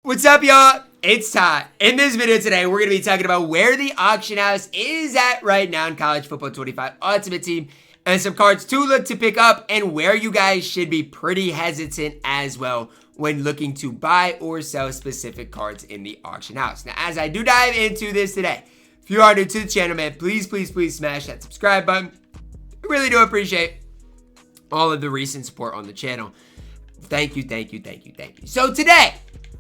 What's up, y'all? It's Ty. In this video today, we're going to be talking about where the auction house is at right now in College Football 25 Ultimate Team and some cards to look to pick up and where you guys should be pretty hesitant as well when looking to buy or sell specific cards in the auction house. Now, as I do dive into this today, if you are new to the channel, man, please smash that subscribe button. I really do appreciate all of the recent support on the channel. Thank you. So today,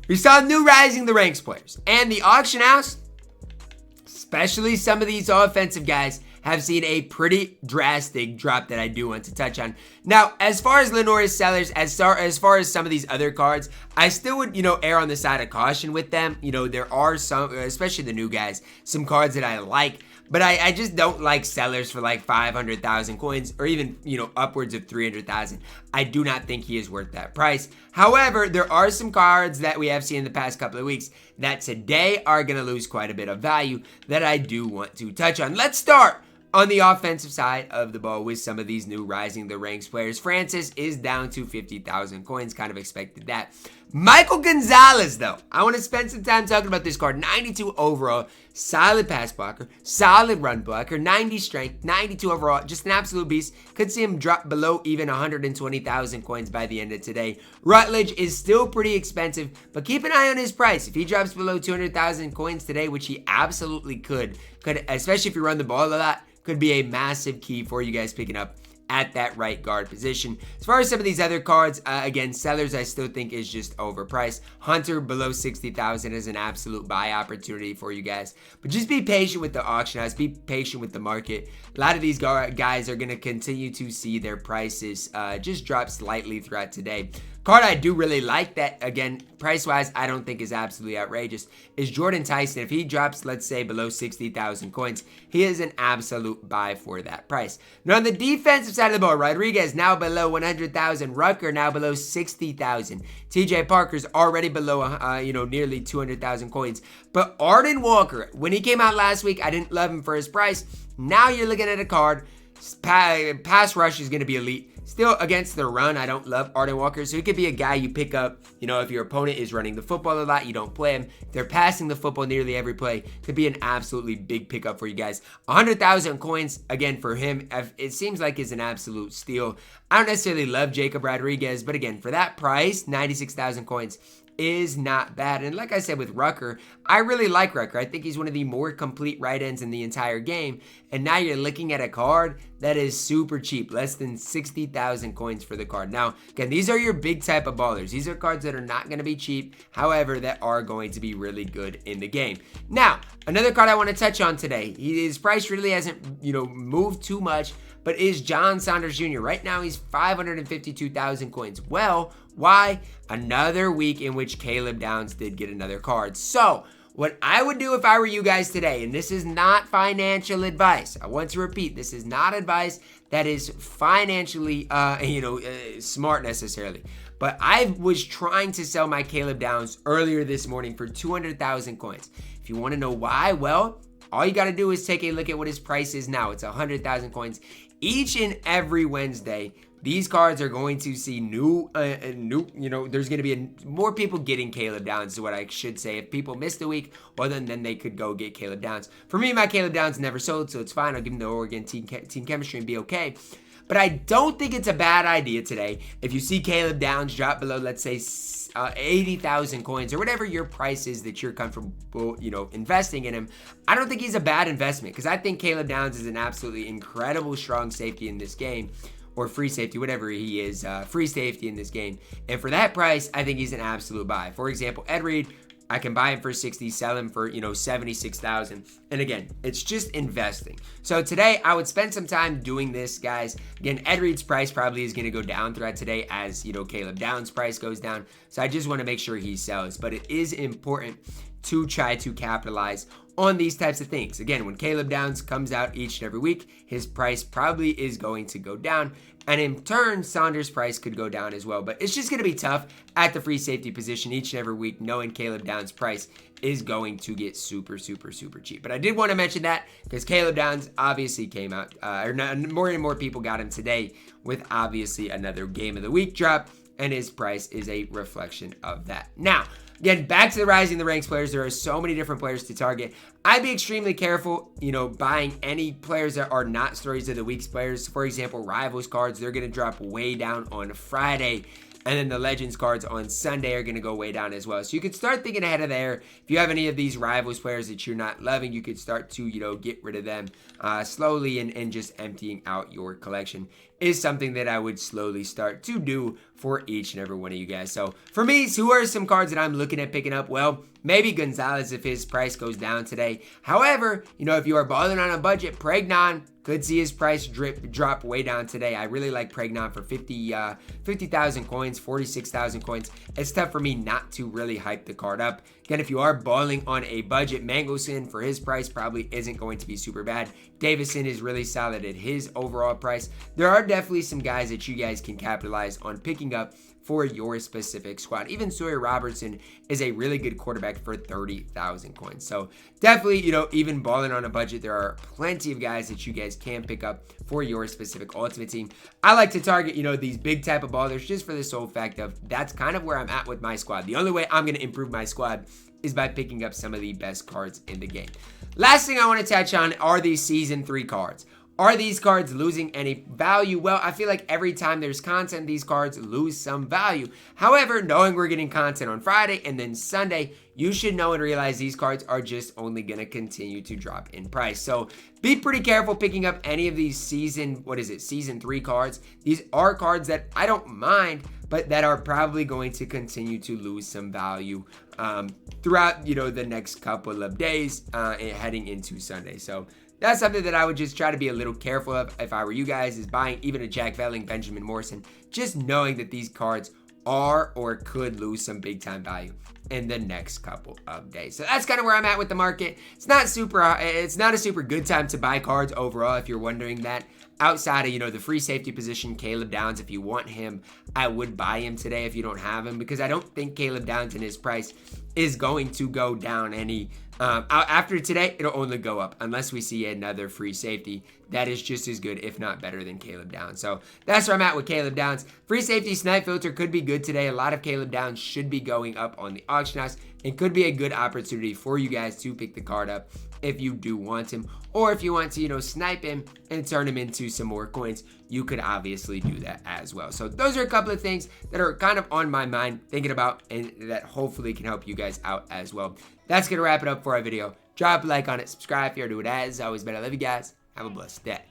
we saw new Rising the Ranks players, and the auction house, especially some of these offensive guys, have seen a pretty drastic drop that I do want to touch on. Now, as far as LaNorris Sellers, as far as some of these other cards, I still would, err on the side of caution with them. There are some, especially the new guys, some cards that I like, but I just don't like Sellers for like 500,000 coins or even, upwards of 300,000. I do not think he is worth that price. However, there are some cards that we have seen in the past couple of weeks that today are going to lose quite a bit of value that I do want to touch on. Let's start on the offensive side of the ball with some of these new Rising the Ranks players. Francis is down to 50,000 coins. Kind of expected that. Michael Gonzalez, though. I want to spend some time talking about this card. 92 overall. Solid pass blocker. Solid run blocker. 90 strength. 92 overall. Just an absolute beast. Could see him drop below even 120,000 coins by the end of today. Rutledge is still pretty expensive, but keep an eye on his price. If he drops below 200,000 coins today, which he absolutely could, especially if you run the ball a lot, could be a massive key for you guys picking up at that right guard position. As far as some of these other cards, again, Sellers I still think is just overpriced. Hunter below 60,000 is an absolute buy opportunity for you guys. But just be patient with the auction house. Be patient with the market. A lot of these guys are going to continue to see their prices just drop slightly throughout today. Card I do really like that, again, price-wise, I don't think is absolutely outrageous, is Jordan Tyson. If he drops, let's say, below 60,000 coins, he is an absolute buy for that price. Now, on the defensive side of the ball, Rodriguez now below 100,000. Rucker now below 60,000. TJ Parker's already below, nearly 200,000 coins. But Arden Walker, when he came out last week, I didn't love him for his price. Now you're looking at a card. Pass rush is going to be elite. Still against the run, I don't love Arden Walker, so he could be a guy you pick up, if your opponent is running the football a lot, you don't play him. If they're passing the football nearly every play, could be an absolutely big pickup for you guys. 100,000 coins, again, for him, it seems like is an absolute steal. I don't necessarily love Jacob Rodriguez, but again, for that price, 96,000 coins, is not bad. And like I said with Rucker, I really like Rucker. I think he's one of the more complete right ends in the entire game. And now you're looking at a card that is super cheap, less than 60,000 coins for the card. Now, again, these are your big type of ballers. These are cards that are not going to be cheap, however, that are going to be really good in the game. Now, another card I want to touch on today. His price really hasn't, moved too much, but is John Saunders Jr. Right now, he's 552,000 coins. Well, why? Another week in which Caleb Downs did get another card. So, what I would do if I were you guys today, and this is not financial advice. I want to repeat, this is not advice that is financially, smart necessarily. But I was trying to sell my Caleb Downs earlier this morning for 200,000 coins. If you want to know why, well, all you got to do is take a look at what his price is now. It's 100,000 coins. Each and every Wednesday, these cards are going to see there's going to be more people getting Caleb Downs is what I should say. If people missed a week, well, then they could go get Caleb Downs. For me, my Caleb Downs never sold, so it's fine. I'll give him the Oregon team chemistry and be okay. But I don't think it's a bad idea today. If you see Caleb Downs drop below, let's say, 80,000 coins or whatever your price is that you're comfortable, investing in him, I don't think he's a bad investment because I think Caleb Downs is an absolutely incredible strong safety in this game. Or free safety, whatever he is, free safety in this game. And for that price, I think he's an absolute buy. For example, Ed Reed, I can buy him for 60, sell him for, 76,000. And again, it's just investing. So today, I would spend some time doing this, guys. Again, Ed Reed's price probably is going to go down throughout today as, Caleb Downs' price goes down. So I just want to make sure he sells. But it is important to try to capitalize on these types of things. Again, when Caleb Downs comes out each and every week, his price probably is going to go down. And in turn, Saunders' price could go down as well. But it's just going to be tough at the free safety position each and every week, knowing Caleb Downs' price is going to get super cheap. But I did want to mention that because Caleb Downs obviously came out, more and more people got him today with obviously another game of the week drop. And his price is a reflection of that. Now, Again, back to the Rising the Ranks players. There are so many different players to target. I'd be extremely careful, buying any players that are not Stories of the Week's players. For example, Rivals cards, they're going to drop way down on Friday. And then the Legends cards on Sunday are going to go way down as well. So you could start thinking ahead of there. If you have any of these Rivals players that you're not loving, you could start to, get rid of them slowly and just emptying out your collection is something that I would slowly start to do for each and every one of you guys. So for me, who are some cards that I'm looking at picking up? Well, maybe Gonzalez if his price goes down today. However, if you are balling on a budget, Pregnon could see his price drop way down today. I really like Pregnon for 50,000 coins, 46,000 coins. It's tough for me not to really hype the card up. Again, if you are balling on a budget, Mangoson for his price probably isn't going to be super bad. Davison is really solid at his overall price. There are definitely some guys that you guys can capitalize on picking up for your specific squad. Even Sawyer Robertson is a really good quarterback for 30,000 coins. So definitely, even balling on a budget, there are plenty of guys that you guys can pick up for your specific ultimate team. I like to target, these big type of ballers just for the sole fact of that's kind of where I'm at with my squad. The only way I'm going to improve my squad is by picking up some of the best cards in the game. Last thing I want to touch on are these Season 3 cards. Are these cards losing any value? Well, I feel like every time there's content, these cards lose some value. However, knowing we're getting content on Friday and then Sunday, you should know and realize these cards are just only going to continue to drop in price. So be pretty careful picking up any of these Season 3 cards. These are cards that I don't mind, but that are probably going to continue to lose some value throughout, the next couple of days heading into Sunday. So that's something that I would just try to be a little careful of if I were you guys, is buying even a Jack Velling, Benjamin Morrison, just knowing that these cards are or could lose some big time value in the next couple of days. So that's kind of where I'm at with the market. It's not a super good time to buy cards overall, if you're wondering that. Outside of, the free safety position, Caleb Downs, if you want him, I would buy him today if you don't have him, because I don't think Caleb Downs and his price is going to go down any. After today, it'll only go up unless we see another free safety that is just as good, if not better, than Caleb Downs. So that's where I'm at with Caleb Downs. Free safety snipe filter could be good today. A lot of Caleb Downs should be going up on the auction house. It could be a good opportunity for you guys to pick the card up if you do want him, or if you want to, snipe him and turn him into some more coins, you could obviously do that as well. So those are a couple of things that are kind of on my mind, thinking about, and that hopefully can help you guys out as well. That's going to wrap it up for our video. Drop a like on it, subscribe if you're new. As always, man, I love you guys. Have a blessed day.